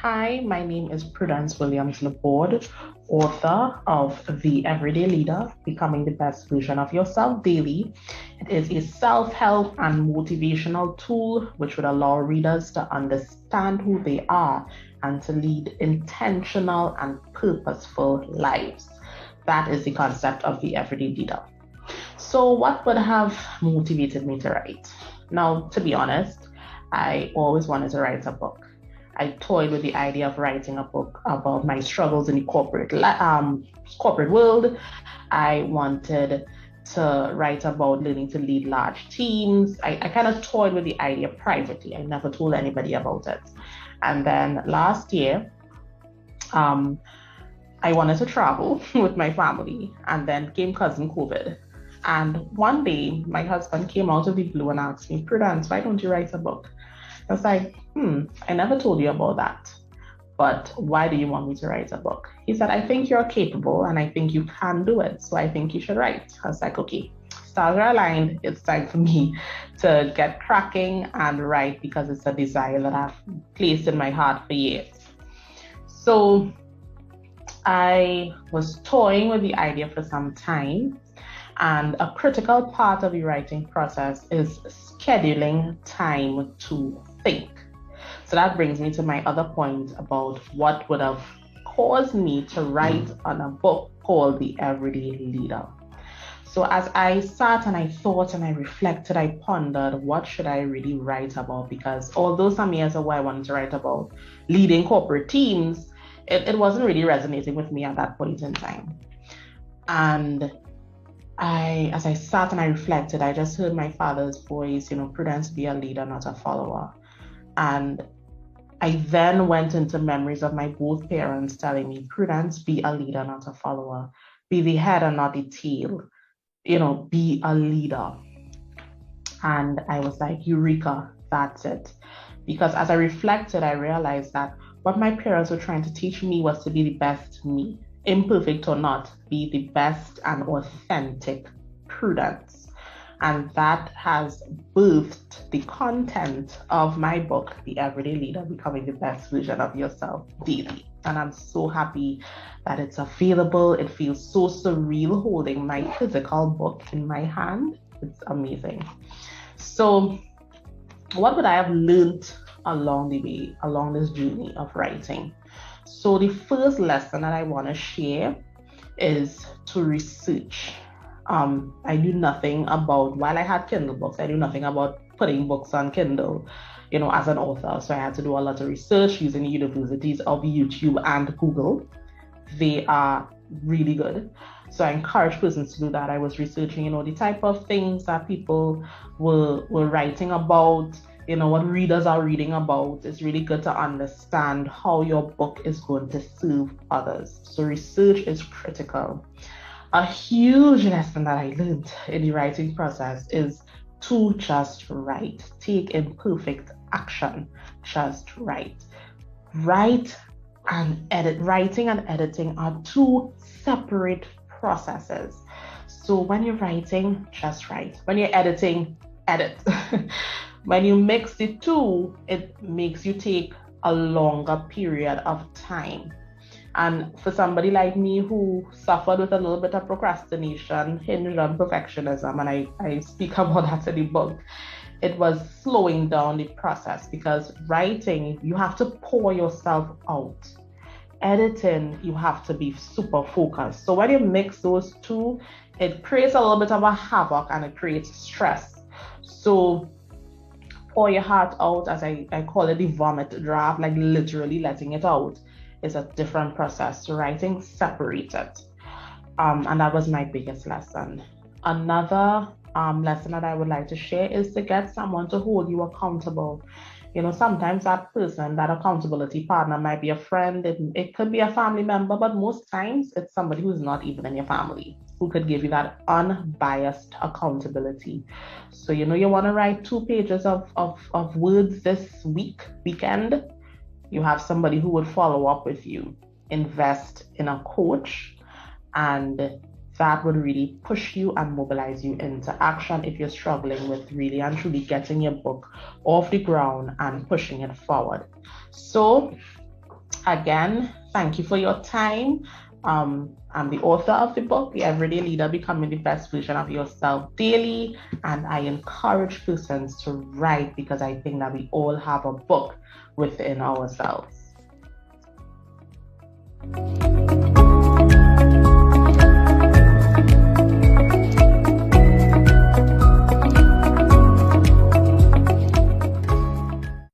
Hi, my name is Prudence Borde, author of The Everyday Leader, Becoming the Best Version of Yourself Daily. It is a self-help and motivational tool which would allow readers to understand who they are and to lead intentional and purposeful lives. That is the concept of The Everyday Leader. So what would have motivated me to write? Now, to be honest, I always wanted to write a book. I toyed with the idea of writing a book about my struggles in the corporate world. I wanted to write about learning to lead large teams. I kind of toyed with the idea privately. I never told anybody about it. And then last year, I wanted to travel with my family, and then came cousin COVID. And one day, my husband came out of the blue and asked me, Prudence, why don't you write a book? I was like, I never told you about that, but why do you want me to write a book? He said, I think you're capable and I think you can do it, so I think you should write. I was like, okay, stars are aligned. It's time for me to get cracking and write because it's a desire that I've placed in my heart for years. So I was toying with the idea for some time, and a critical part of the writing process is scheduling time to think. So that brings me to my other point about what would have caused me to write on a book called The Everyday Leader. So as I sat and I thought and I reflected, I pondered, what should I really write about? Because although some years ago I wanted to write about leading corporate teams, it wasn't really resonating with me at that point in time. And as I sat and I reflected, I just heard my father's voice, Prudence, be a leader, not a follower. And I then went into memories of my both parents telling me, Prudence, be a leader, not a follower. Be the head and not the tail. Be a leader. And I was like, Eureka, that's it. Because as I reflected, I realized that what my parents were trying to teach me was to be the best me. Imperfect or not, be the best and authentic Prudence. And that has birthed the content of my book, The Everyday Leader, Becoming the Best Version of Yourself Daily. And I'm so happy that it's available. It feels so surreal holding my physical book in my hand. It's amazing. So what would I have learned along the way, along this journey of writing? So the first lesson that I want to share is to research. I knew nothing about, while I had Kindle books, I knew nothing about putting books on Kindle, as an author. So I had to do a lot of research using the universities of YouTube and Google. They are really good. So I encourage persons to do that. I was researching, the type of things that people were writing about, what readers are reading about. It's really good to understand how your book is going to serve others. So research is critical. A huge lesson that I learned in the writing process is to just write. Take imperfect action. Just write. Write and edit. Writing and editing are two separate processes. So when you're writing, just write. When you're editing, edit. When you mix the two, it makes you take a longer period of time. And for somebody like me who suffered with a little bit of procrastination, hinged on perfectionism, and I speak about that in the book, it was slowing down the process, because writing, you have to pour yourself out. Editing, you have to be super focused. So when you mix those two, it creates a little bit of a havoc and it creates stress. So pour your heart out, as I call it, the vomit draft, like literally letting it out, is a different process. So writing separated. And that was my biggest lesson. Another lesson that I would like to share is to get someone to hold you accountable. Sometimes that person, that accountability partner, might be a friend, it could be a family member, but most times it's somebody who's not even in your family, who could give you that unbiased accountability. So you want to write 2 pages of words this weekend, you have somebody who would follow up with you. Invest in a coach, and that would really push you and mobilize you into action if you're struggling with really and truly getting your book off the ground and pushing it forward. So Again, thank you for your time. I'm the author of the book, The Everyday Leader Becoming the Best Version of Yourself Daily. And I encourage persons to write because I think that we all have a book within ourselves.